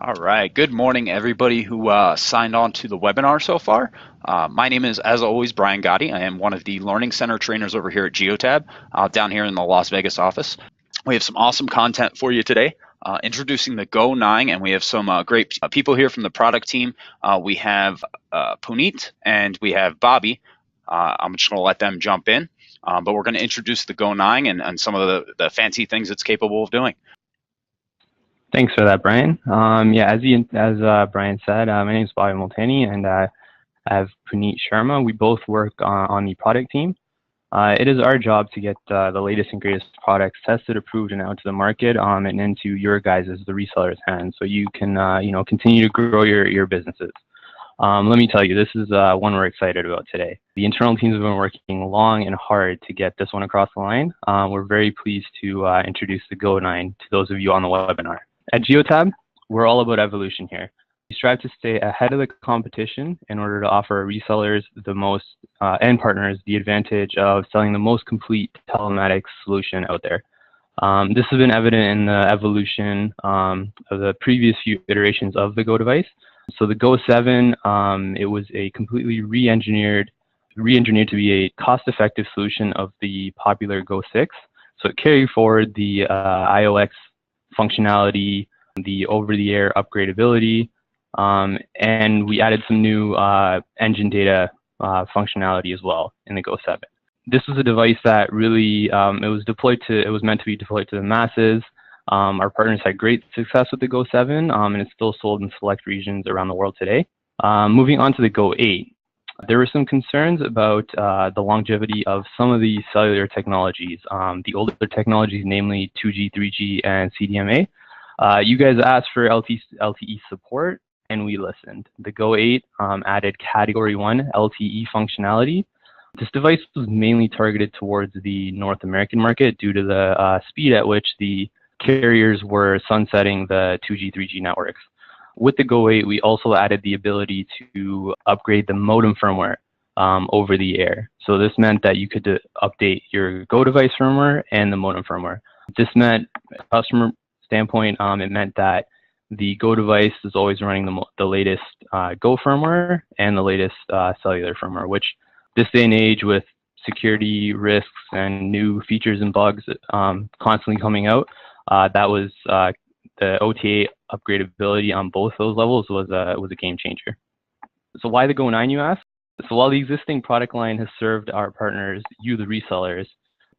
All right. Good morning, everybody who signed on to the webinar so far. My name is, as always, Brian Gotti. I am one of the Learning Center trainers over here at GeoTab, down here in the Las Vegas office. We have some awesome content for you today, introducing the GO9, and we have some great people here from the product team. We have Puneet and we have Bobby. I'm just going to let them jump in, but we're going to introduce the GO9 and some of the fancy things it's capable of doing. Thanks for that, Brian. Yeah, as Brian said, my name is Bobby Multani, and I have Puneet Sharma. We both work on the product team. It is our job to get the latest and greatest products tested, approved, and out to the market, and into your guys' the resellers' hands, so you can continue to grow your businesses. Let me tell you, this is one we're excited about today. The internal teams have been working long and hard to get this one across the line. We're very pleased to introduce the GO9 to those of you on the webinar. At GeoTab, we're all about evolution here. We strive to stay ahead of the competition in order to offer our resellers and partners the advantage of selling the most complete telematics solution out there. This has been evident in the evolution of the previous few iterations of the Go device. So the Go7, it was a completely re-engineered to be a cost-effective solution of the popular Go6. So it carried forward the iOS functionality, the over-the-air upgradability, and we added some new engine data functionality as well in the Go7. This was a device that really it was meant to be deployed to the masses. Our partners had great success with the Go7, and it's still sold in select regions around the world today. Moving on to the Go8, there were some concerns about the longevity of some of the cellular technologies, the older technologies, namely 2G, 3G, and CDMA. You guys asked for LTE support, and we listened. The Go8 added Category 1 LTE functionality. This device was mainly targeted towards the North American market due to the speed at which the carriers were sunsetting the 2G, 3G networks. With the Go8, we also added the ability to upgrade the modem firmware over the air. So this meant that you could update your Go device firmware and the modem firmware. This meant, customer standpoint, it meant that the Go device is always running the latest Go firmware and the latest cellular firmware, which this day and age with security risks and new features and bugs constantly coming out, that was the OTA upgradability on both those levels was a game changer. So why the Go9, you ask? So while the existing product line has served our partners, you the resellers,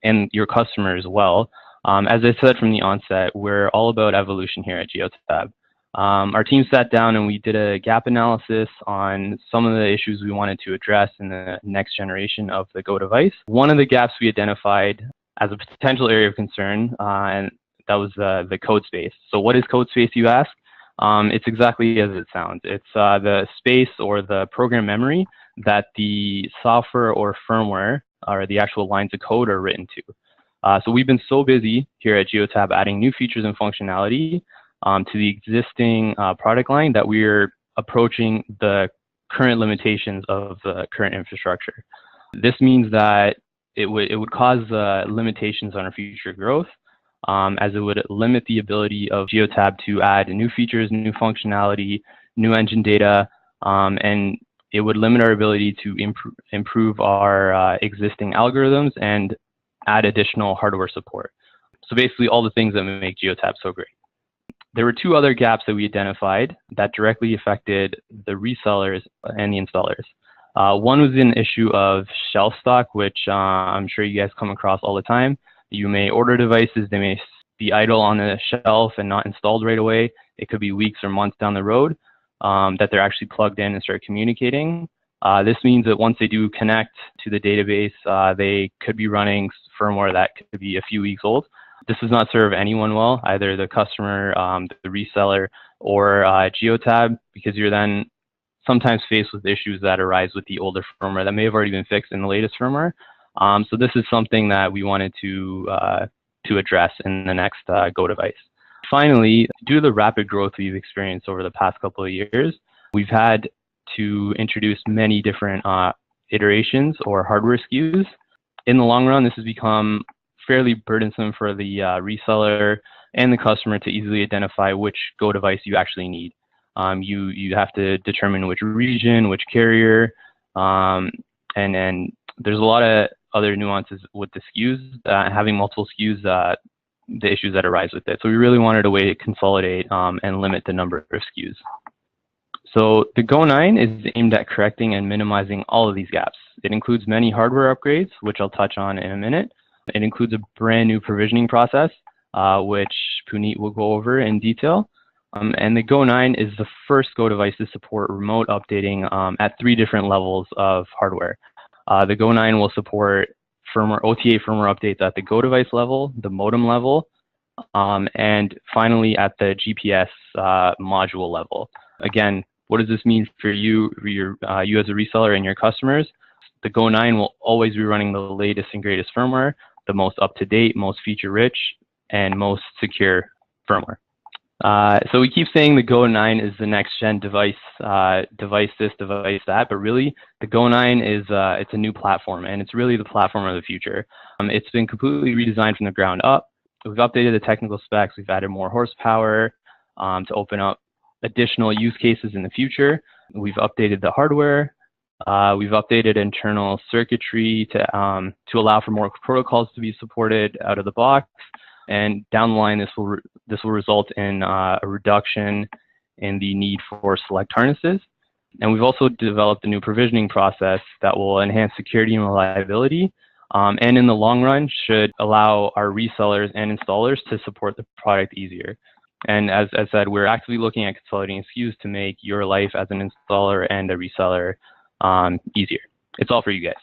and your customers well, as I said from the onset, we're all about evolution here at GeoTab. Our team sat down and we did a gap analysis on some of the issues we wanted to address in the next generation of the Go device. One of the gaps we identified as a potential area of concern, and that was the code space. So what is code space, you ask? It's exactly as it sounds. It's the space or the program memory that the software or firmware or the actual lines of code are written to. So we've been so busy here at GeoTab adding new features and functionality to the existing product line that we're approaching the current limitations of the current infrastructure. This means that it would cause limitations on our future growth, as it would limit the ability of GeoTab to add new features, new functionality, new engine data, and it would limit our ability to improve our existing algorithms and add additional hardware support. So basically all the things that make GeoTab so great. There were two other gaps that we identified that directly affected the resellers and the installers. One was an issue of shelf stock, which I'm sure you guys come across all the time. You may order devices, they may be idle on the shelf and not installed right away. It could be weeks or months down the road that they're actually plugged in and start communicating. This means that once they do connect to the database, they could be running firmware that could be a few weeks old. This does not serve anyone well, either the customer, the reseller, or GeoTab, because you're then sometimes faced with issues that arise with the older firmware that may have already been fixed in the latest firmware. So this is something that we wanted to address in the next Go device. Finally, due to the rapid growth we've experienced over the past couple of years, we've had to introduce many different iterations or hardware SKUs. In the long run, this has become fairly burdensome for the reseller and the customer to easily identify which Go device you actually need. You have to determine which region, which carrier, and then there's a lot of other nuances with the SKUs. Having multiple SKUs, the issues that arise with it. So we really wanted a way to consolidate and limit the number of SKUs. So the GO9 is aimed at correcting and minimizing all of these gaps. It includes many hardware upgrades, which I'll touch on in a minute. It includes a brand new provisioning process, which Puneet will go over in detail. And the GO9 is the first Go device to support remote updating at 3 different levels of hardware. The GO9 will support OTA firmware updates at the Go device level, the modem level, and finally at the GPS module level. Again, what does this mean for you as a reseller and your customers? The GO9 will always be running the latest and greatest firmware, the most up-to-date, most feature-rich, and most secure firmware. So we keep saying the GO9 is the next-gen device this, device that, but really the GO9 is it's a new platform, and it's really the platform of the future. It's been completely redesigned from the ground up. We've updated the technical specs. We've added more horsepower to open up additional use cases in the future. We've updated the hardware. We've updated internal circuitry to allow for more protocols to be supported out of the box. And down the line, this will result in a reduction in the need for select harnesses. And we've also developed a new provisioning process that will enhance security and reliability, and in the long run should allow our resellers and installers to support the product easier. And as I said, we're actively looking at consolidating SKUs to make your life as an installer and a reseller easier. It's all for you guys.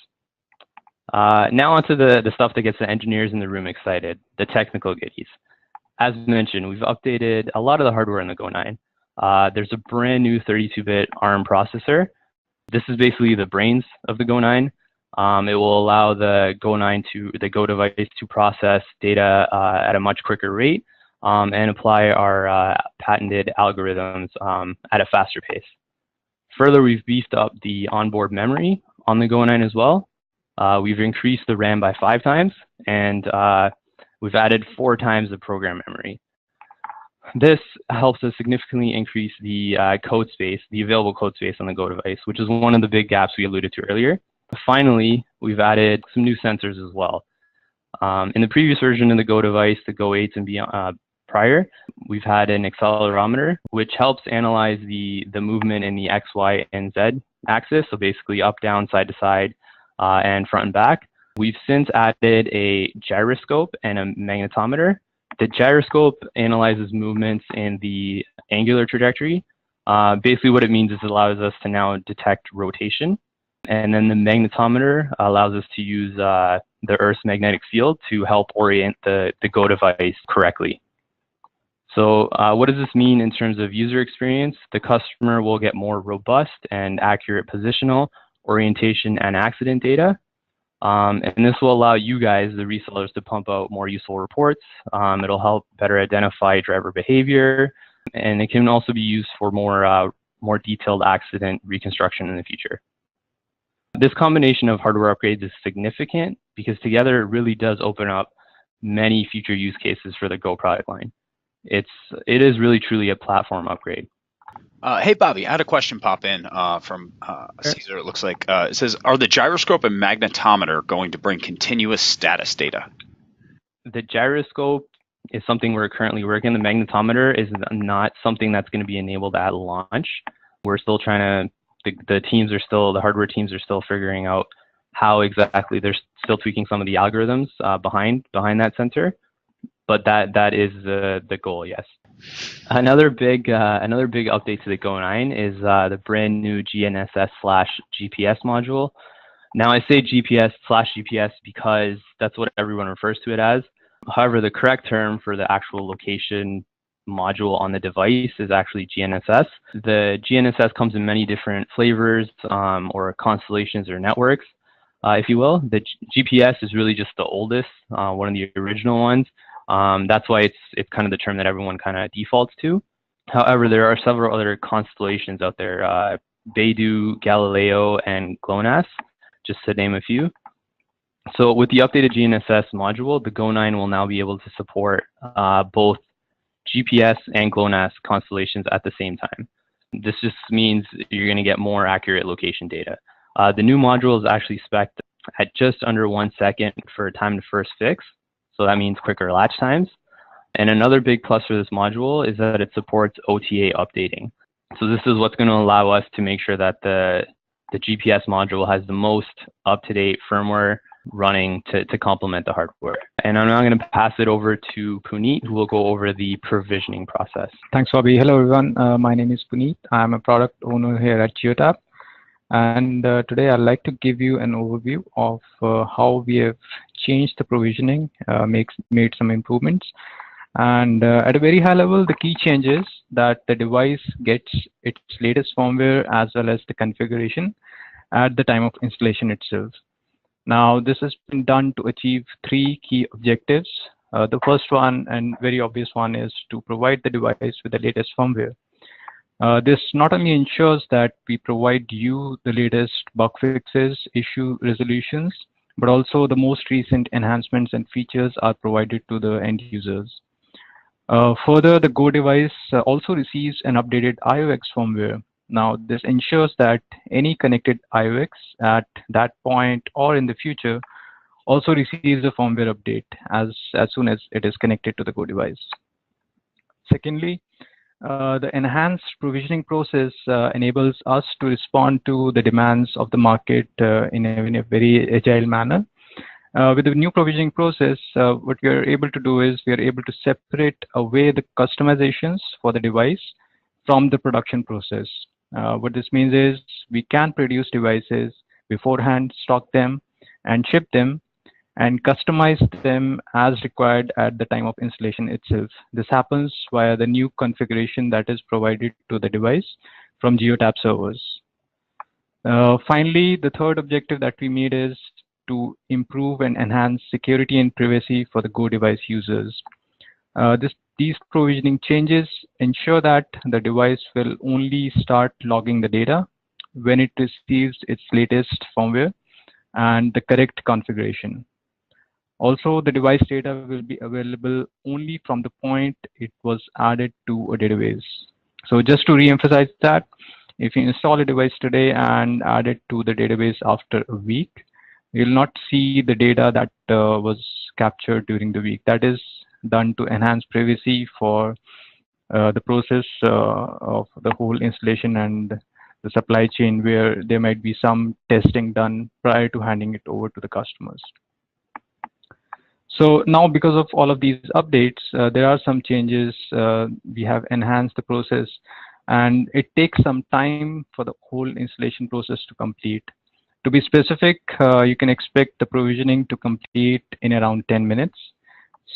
Now onto the stuff that gets the engineers in the room excited, the technical goodies. As mentioned, we've updated a lot of the hardware in the GO9. There's a brand new 32-bit ARM processor. This is basically the brains of the GO9. It will allow the Go device to process data at a much quicker rate and apply our patented algorithms at a faster pace. Further, we've beefed up the onboard memory on the GO9 as well. We've increased the RAM by 5 times, and we've added 4 times the program memory. This helps us significantly increase the code space, the available code space on the Go device, which is one of the big gaps we alluded to earlier. Finally, we've added some new sensors as well. In the previous version of the Go device, the Go8s and beyond, prior, we've had an accelerometer, which helps analyze the movement in the X, Y, and Z axis, so basically up, down, side to side, and front and back. We've since added a gyroscope and a magnetometer. The gyroscope analyzes movements in the angular trajectory. Basically what it means is it allows us to now detect rotation. And then the magnetometer allows us to use the Earth's magnetic field to help orient the Go device correctly. So what does this mean in terms of user experience? The customer will get more robust and accurate positional, orientation, and accident data. And this will allow you guys, the resellers, to pump out more useful reports. It'll help better identify driver behavior, and it can also be used for more detailed accident reconstruction in the future. This combination of hardware upgrades is significant because together it really does open up many future use cases for the Go product line. It is really truly a platform upgrade. Hey, Bobby, I had a question pop in from Caesar. It looks like it says, are the gyroscope and magnetometer going to bring continuous status data? The gyroscope is something we're currently working. The magnetometer is not something that's going to be enabled at launch. We're still trying to, the hardware teams are still figuring out how exactly, they're still tweaking some of the algorithms behind that sensor. But that is the goal, yes. Another big update to the Go9 is the brand new GNSS/GPS module. Now I say GPS/GPS because that's what everyone refers to it as. However, the correct term for the actual location module on the device is actually GNSS. The GNSS comes in many different flavors or constellations or networks, if you will. The GPS is really just the oldest, one of the original ones. That's why it's kind of the term that everyone kind of defaults to. However, there are several other constellations out there, Beidou, Galileo, and GLONASS, just to name a few. So with the updated GNSS module, the Go9 will now be able to support both GPS and GLONASS constellations at the same time. This just means you're going to get more accurate location data. The new module is actually spec'd at just under 1 second for time to first fix, so that means quicker latch times. And another big plus for this module is that it supports OTA updating. So this is what's going to allow us to make sure that the GPS module has the most up-to-date firmware running to complement the hardware. And I'm now going to pass it over to Puneet, who will go over the provisioning process. Thanks, Bobby. Hello, everyone. My name is Puneet. I'm a product owner here at GeoTap. And today I'd like to give you an overview of how we have changed the provisioning, made some improvements. And at a very high level, the key changes that the device gets its latest firmware as well as the configuration at the time of installation itself. Now, this has been done to achieve 3 key objectives. The first one and very obvious one is to provide the device with the latest firmware. This not only ensures that we provide you the latest bug fixes, issue resolutions, but also the most recent enhancements and features are provided to the end users. Further, the Go device also receives an updated IOX firmware. Now, this ensures that any connected IOX at that point or in the future also receives a firmware update as soon as it is connected to the Go device. Secondly, the enhanced provisioning process enables us to respond to the demands of the market in a very agile manner. With the new provisioning process, what we are able to do is we are able to separate away the customizations for the device from the production process. What this means is we can produce devices beforehand, stock them, and ship them, and customize them as required at the time of installation itself. This happens via the new configuration that is provided to the device from GeoTap servers. Finally, the third objective that we made is to improve and enhance security and privacy for the Go device users. These provisioning changes ensure that the device will only start logging the data when it receives its latest firmware and the correct configuration. Also, the device data will be available only from the point it was added to a database. So just to re-emphasize that, if you install a device today and add it to the database after a week, you'll not see the data that was captured during the week. That is done to enhance privacy for the process of the whole installation and the supply chain, where there might be some testing done prior to handing it over to the customers. So now, because of all of these updates, there are some changes. We have enhanced the process, and it takes some time for the whole installation process to complete. To be specific, you can expect the provisioning to complete in around 10 minutes.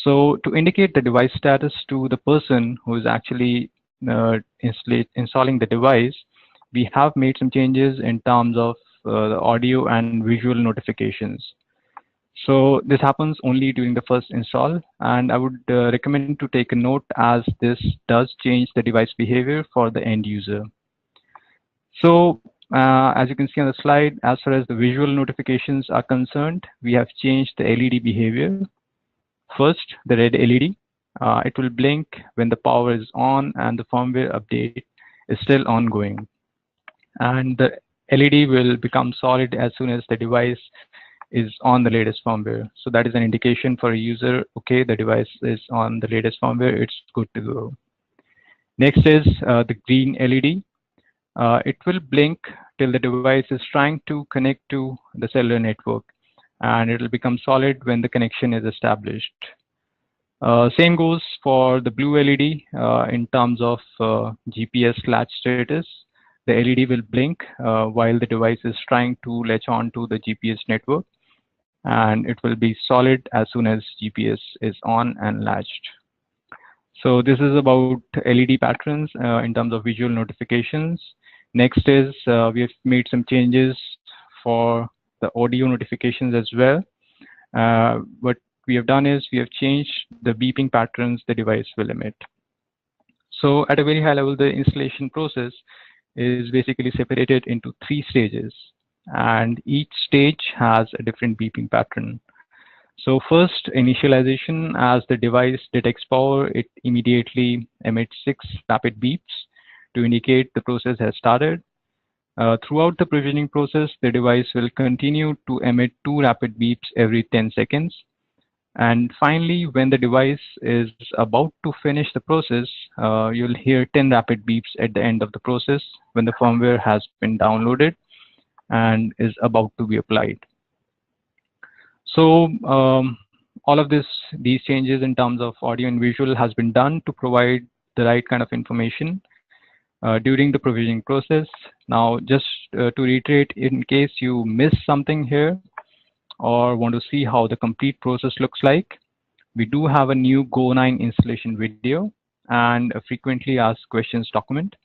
So to indicate the device status to the person who is actually installing the device, we have made some changes in terms of the audio and visual notifications. So this happens only during the first install, and I would recommend to take a note as this does change the device behavior for the end user. So as you can see on the slide, as far as the visual notifications are concerned, we have changed the LED behavior. First, the red LED, it will blink when the power is on and the firmware update is still ongoing. And the LED will become solid as soon as the device is on the latest firmware. So that is an indication for a user, okay, the device is on the latest firmware, it's good to go. Next is the green LED. It will blink till the device is trying to connect to the cellular network, and it will become solid when the connection is established. Same goes for the blue LED in terms of GPS latch status. The LED will blink while the device is trying to latch on to the GPS network, and it will be solid as soon as GPS is on and latched. So this is about LED patterns in terms of visual notifications. Next is we have made some changes for the audio notifications as well. What we have done is we have changed the beeping patterns the device will emit. So at a very high level, the installation process is basically separated into 3 stages, and each stage has a different beeping pattern. So first, initialization. As the device detects power, it immediately emits 6 rapid beeps to indicate the process has started. Throughout the provisioning process, the device will continue to emit 2 rapid beeps every 10 seconds. And finally, when the device is about to finish the process, you'll hear 10 rapid beeps at the end of the process when the firmware has been downloaded and is about to be applied. So all of these changes in terms of audio and visual has been done to provide the right kind of information during the provisioning process. Now, just to reiterate, in case you miss something here or want to see how the complete process looks like, we do have a new GO9 installation video and a frequently asked questions document,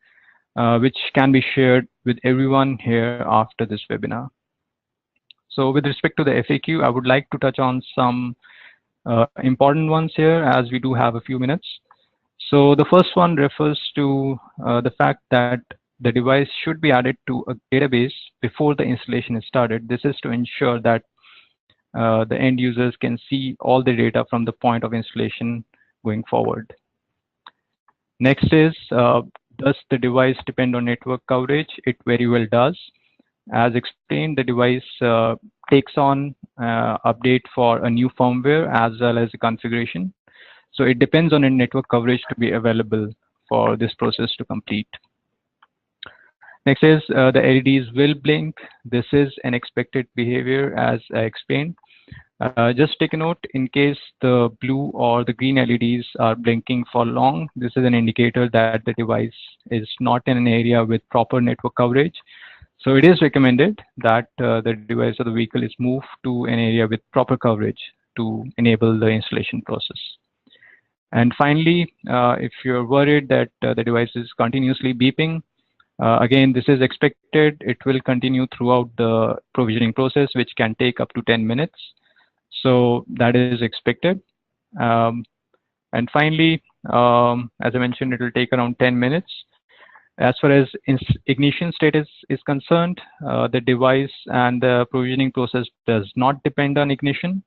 which can be shared with everyone here after this webinar. So with respect to the FAQ, I would like to touch on some important ones here, as we do have a few minutes. So the first one refers to the fact that the device should be added to a database before the installation is started. This is to ensure that the end users can see all the data from the point of installation going forward. Next is, does the device depend on network coverage? It very well does. As explained, the device takes on update for a new firmware as well as a configuration. So it depends on a network coverage to be available for this process to complete. Next is the LEDs will blink. This is an expected behavior, as I explained. Just take a note, in case the blue or the green LEDs are blinking for long, this is an indicator that the device is not in an area with proper network coverage. So it is recommended that the device or the vehicle is moved to an area with proper coverage to enable the installation process. And finally, if you're worried that the device is continuously beeping, again, this is expected. It will continue throughout the provisioning process, which can take up to 10 minutes. So that is expected. And finally, as I mentioned, it will take around 10 minutes. As far as ignition status is concerned, the device and the provisioning process does not depend on ignition.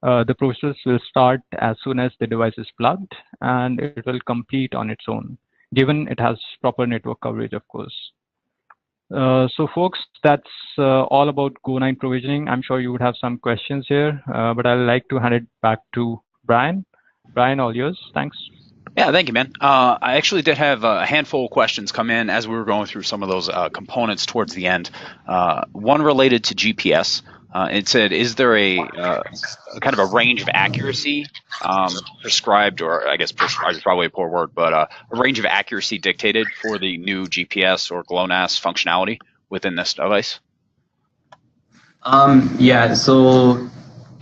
The process will start as soon as the device is plugged, and it will complete on its own, given it has proper network coverage, of course. So folks, that's all about GO9 provisioning. I'm sure you would have some questions here, but I'd like to hand it back to Brian. Brian, all yours. Thanks. Yeah, thank you, man. I actually did have a handful of questions come in as we were going through some of those components towards the end. One related to GPS. It said, is there a kind of a range of accuracy prescribed, or I guess prescribed is probably a poor word, but a range of accuracy dictated for the new GPS or GLONASS functionality within this device? Yeah, so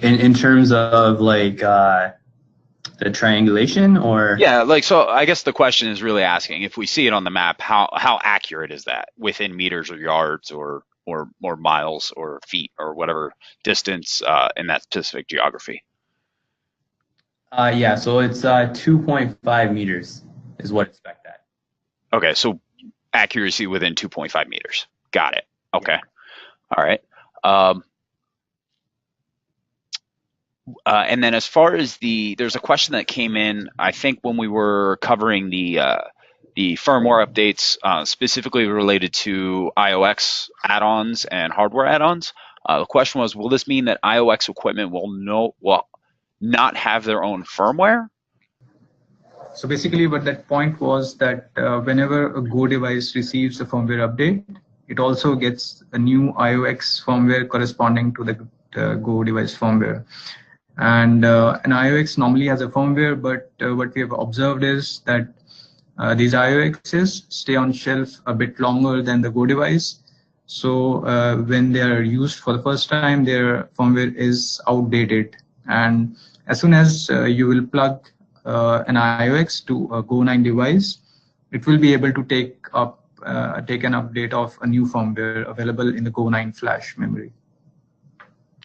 in terms of like the triangulation, or yeah, like, so I guess the question is really asking, if we see it on the map, how accurate is that within meters or yards or miles or feet or whatever distance in that specific geography? yeah, so it's 2.5 meters is what it's spec'd at. Okay, so accuracy within 2.5 meters. Got it. Okay. Yeah. All right. And then as far as there's a question that came in, I think when we were covering the firmware updates, specifically related to IOX add-ons and hardware add-ons. The question was, will this mean that IOX equipment will not have their own firmware? So basically what that point was that whenever a Go device receives a firmware update, it also gets a new IOX firmware corresponding to the Go device firmware. And an IOX normally has a firmware, but what we have observed is that these IOXs stay on shelf a bit longer than the Go device. So when they are used for the first time, their firmware is outdated. And as soon as you will plug an IOX to a GO9 device, it will be able to take an update of a new firmware available in the GO9 flash memory.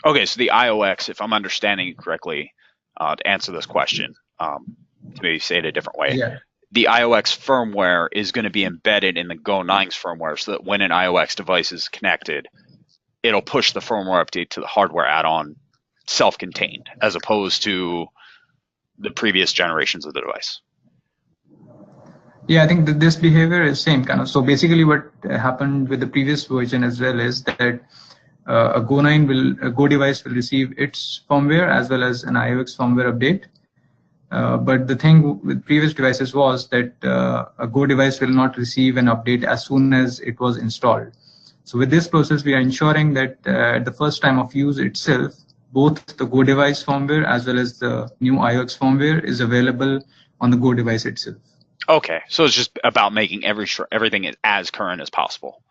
Okay, so the IOX, if I'm understanding it correctly, to answer this question, to maybe say it a different way, yeah. The IOX firmware is going to be embedded in the GO9's firmware, so that when an IOX device is connected, it'll push the firmware update to the hardware add-on self-contained as opposed to the previous generations of the device. Yeah, I think that this behavior is same kind of. So basically what happened with the previous version as well is that a Go device will receive its firmware as well as an IOX firmware update. But the thing with previous devices was that a Go device will not receive an update as soon as it was installed. So with this process, we are ensuring that at the first time of use itself, both the Go device firmware as well as the new IOX firmware is available on the Go device itself. Okay, so it's just about making everything as current as possible.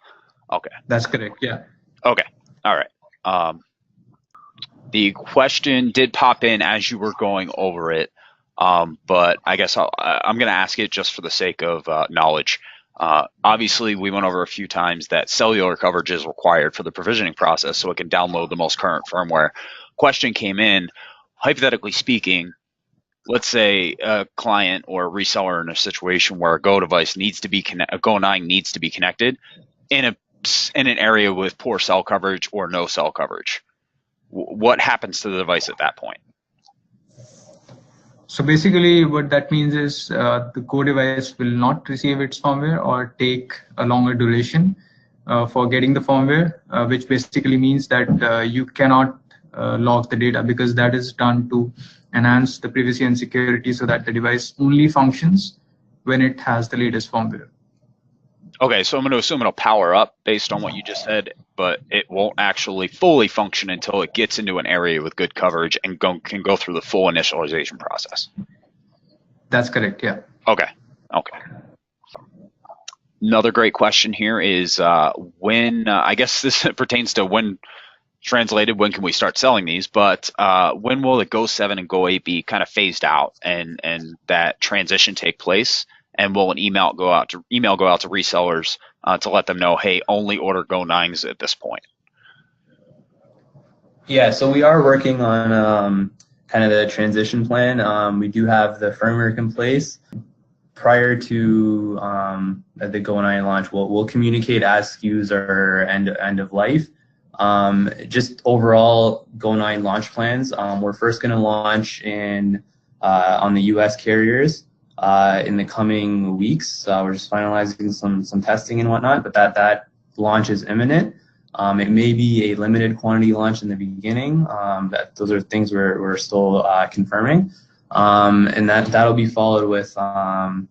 Okay. That's correct, yeah. Okay, all right. The question did pop in as you were going over it, but I guess I'm going to ask it just for the sake of knowledge. Obviously, we went over a few times that cellular coverage is required for the provisioning process so it can download the most current firmware. Question came in, hypothetically speaking, let's say a client or a reseller in a situation where a Go device needs to be a Go9 needs to be connected in an area with poor cell coverage or no cell coverage. What happens to the device at that point? So basically what that means is the Go device will not receive its firmware or take a longer duration for getting the firmware, which basically means that you cannot log the data, because that is done to enhance the privacy and security so that the device only functions when it has the latest firmware. Okay, so I'm going to assume it'll power up based on what you just said, but it won't actually fully function until it gets into an area with good coverage and can go through the full initialization process. That's correct, yeah. Okay, okay. Another great question here is when, I guess this pertains to when translated, when can we start selling these, but when will the Go7 and Go8 be kind of phased out and that transition take place? And will an email go out to resellers to let them know, hey, only order Go9s at this point? Yeah, so we are working on kind of the transition plan. We do have the framework in place. Prior to the Go9 launch, we'll communicate as SKUs are end of life. Just overall Go9 launch plans. We're first going to launch on the US carriers in the coming weeks. We're just finalizing some testing and whatnot, but that launch is imminent. It may be a limited quantity launch in the beginning. Those are things we're still confirming, and that'll be followed with the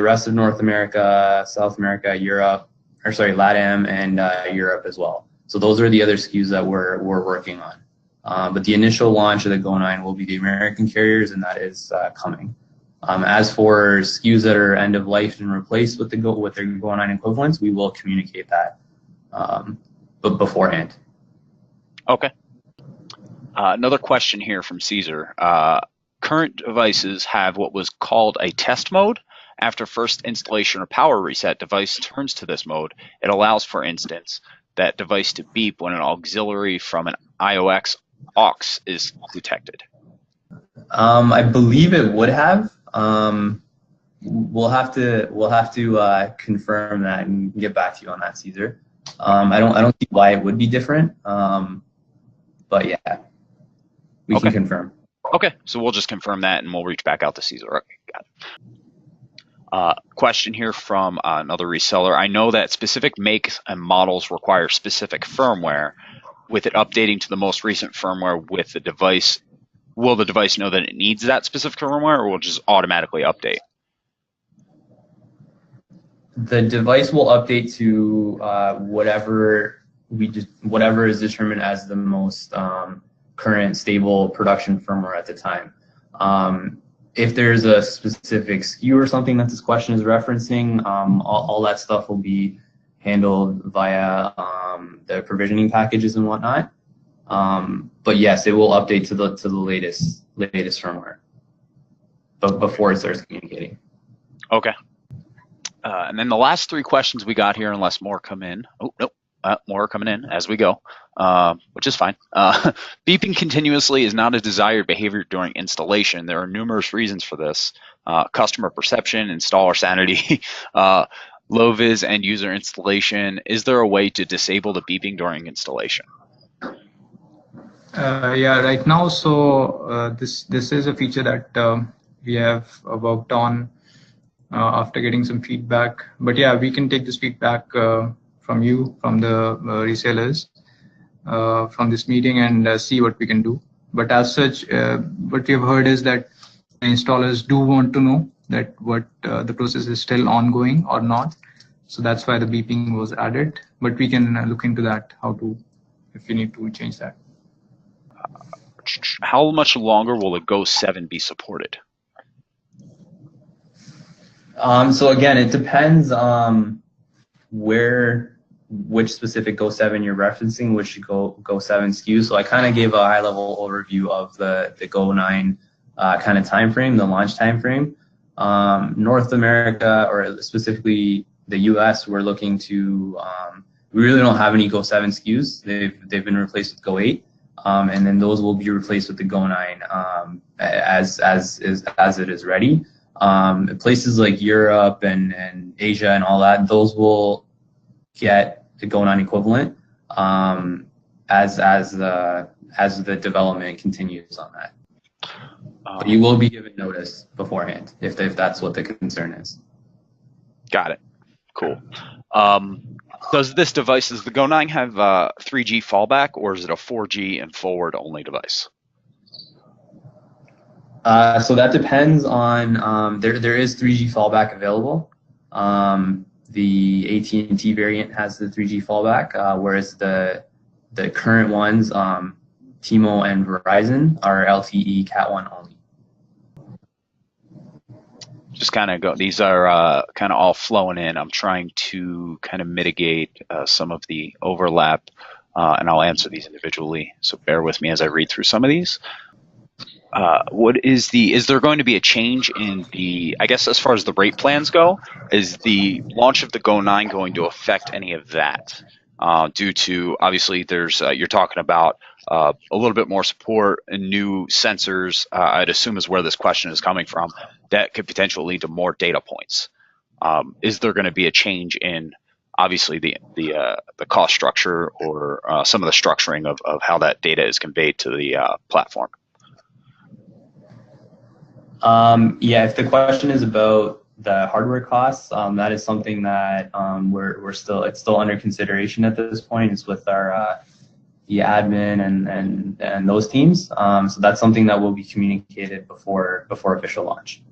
rest of North America, South America, Europe, or sorry, LATAM, and Europe as well. So those are the other SKUs that we're working on. But the initial launch of the Go9 will be the American carriers, and that is coming. As for SKUs that are end of life and replaced with their Go9 equivalents, we will communicate that, but beforehand. Okay. Another question here from Caesar. Current devices have what was called a test mode. After first installation or power reset, device turns to this mode. It allows, for instance, that device to beep when an auxiliary from an IOX aux is detected. I believe it would have. We'll have to confirm that and get back to you on that, Caesar. I don't see why it would be different. But yeah, we can confirm. Okay, so we'll just confirm that and we'll reach back out to Caesar. Okay, got it. Question here from another reseller. I know that specific makes and models require specific firmware. With it updating to the most recent firmware with the device, will the device know that it needs that specific firmware, or will it just automatically update? The device will update to whatever is determined as the most current stable production firmware at the time. If there's a specific SKU or something that this question is referencing, all that stuff will be handled via the provisioning packages and whatnot. But yes, it will update to the latest firmware, but before it starts communicating. Okay. And then the last three questions we got here, unless more come in. Oh, nope. More are coming in as we go, which is fine. Beeping continuously is not a desired behavior during installation. There are numerous reasons for this. Customer perception, installer sanity, low-vis end user installation. Is there a way to disable the beeping during installation? Yeah, right now, so this is a feature that we have worked on after getting some feedback. But yeah, we can take this feedback from you, from the resellers, from this meeting, and see what we can do. But as such, what we have heard is that the installers do want to know that what the process is still ongoing or not. So that's why the beeping was added. But we can look into that, how to, if we need to change that. How much longer will the Go7 be supported? So again, it depends which specific Go7 you're referencing, which Go7 SKUs. So I kind of gave a high level overview of the Go9 kind of time frame, the launch time frame. North America, or specifically the US, we're looking to we really don't have any Go7 SKUs. They've been replaced with Go8. And then those will be replaced with the Go9 as it is ready. Places like Europe and Asia and all that, those will get the Go9 equivalent as the development continues on that. But you will be given notice beforehand if that's what the concern is. Got it. Cool. Does the Go9 have 3G fallback, or is it a 4G and forward only device? So that depends on there is 3G fallback available. The AT&T variant has the 3G fallback, whereas the current ones, T-Mo and Verizon, are LTE Cat 1 only. Just kind of go. These are kind of all flowing in. I'm trying to kind of mitigate some of the overlap, and I'll answer these individually. So bear with me as I read through some of these. Is there going to be a change in the, I guess as far as the rate plans go, is the launch of the Go9 going to affect any of that? Due to, obviously, there's you're talking about a little bit more support and new sensors, I'd assume is where this question is coming from, that could potentially lead to more data points. Is there going to be a change in, obviously, the cost structure or some of the structuring of how that data is conveyed to the platform? Yeah, if the question is about the hardware costs, that is something that it's still under consideration at this point. It's with our the admin and those teams. So that's something that will be communicated before official launch.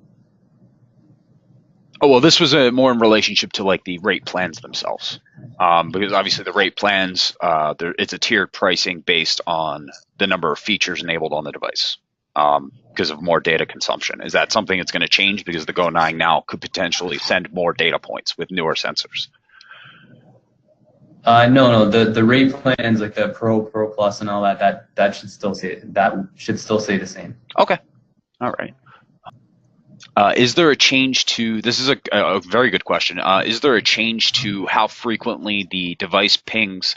Oh, well, this was more in relationship to like the rate plans themselves, because obviously the rate plans, it's a tiered pricing based on the number of features enabled on the device. Because of more data consumption. Is that something that's going to change because the Go9 now could potentially send more data points with newer sensors? No. The rate plans, like the Pro Plus, and all that should still stay the same. Okay, all right. Is there a change to? This is a very good question. Is there a change to how frequently the device pings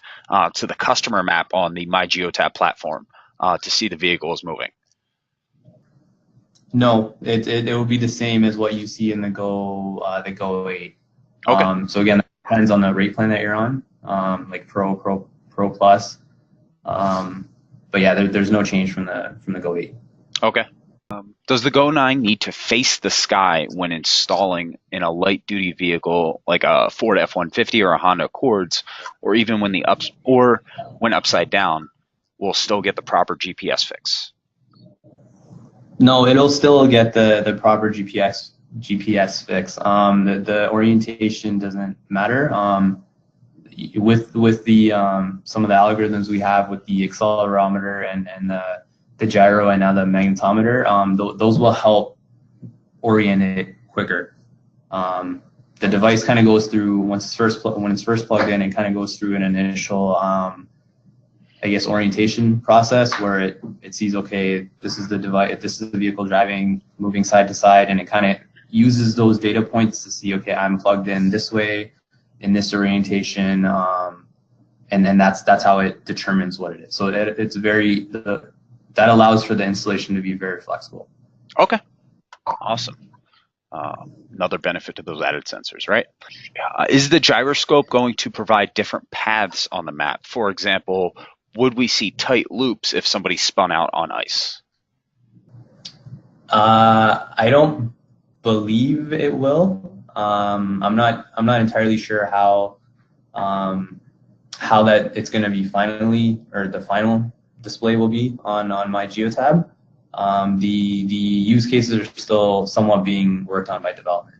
to the customer map on the MyGeotab platform to see the vehicle is moving? No, it will be the same as what you see in the Go8. Okay. So again, it depends on the rate plan that you're on, like Pro Plus. But yeah, there's no change from the Go8. Okay. Does the Go9 need to face the sky when installing in a light-duty vehicle like a Ford F-150 or a Honda Accords, or even when when upside down, will still get the proper GPS fix? No, it'll still get the proper GPS fix. The orientation doesn't matter. With the some of the algorithms we have with the accelerometer and the gyro and now the magnetometer, those will help orient it quicker. The device kind of goes through when it's first plugged in, it kind of goes through an initial I guess orientation process where it sees, okay, this is the device, this is the vehicle moving side to side, and it kind of uses those data points to see, okay, I'm plugged in this way in this orientation, and then that's how it determines what it is. So it's that allows for the installation to be very flexible. Okay, awesome. Another benefit to those added sensors, right? Is the gyroscope going to provide different paths on the map? For example, would we see tight loops if somebody spun out on ice? I don't believe it will. I'm not entirely sure how that it's going to be finally, or the final display will be on my GeoTab. The use cases are still somewhat being worked on by development.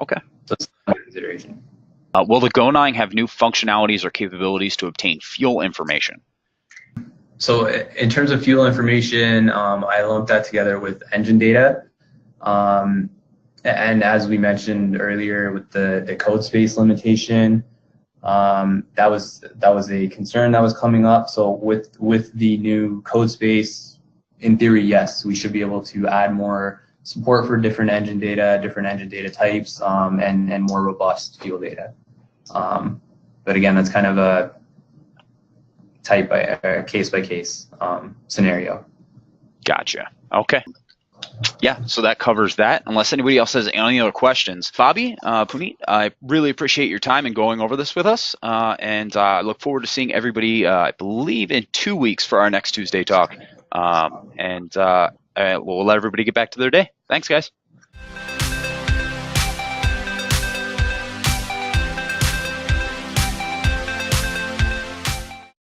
Okay. So it's under consideration. Will the GO9 have new functionalities or capabilities to obtain fuel information? So in terms of fuel information, I lumped that together with engine data. And as we mentioned earlier with the code space limitation, that was a concern that was coming up. So with the new code space, in theory, yes, we should be able to add more support for different engine data types, and more robust fuel data. But again, that's kind of a case by case scenario. Gotcha. Okay. Yeah, so that covers that. Unless anybody else has any other questions. Bobby, Puneet, I really appreciate your time in going over this with us. And I look forward to seeing everybody, I believe, in 2 weeks for our next Tuesday talk. And we'll let everybody get back to their day. Thanks, guys.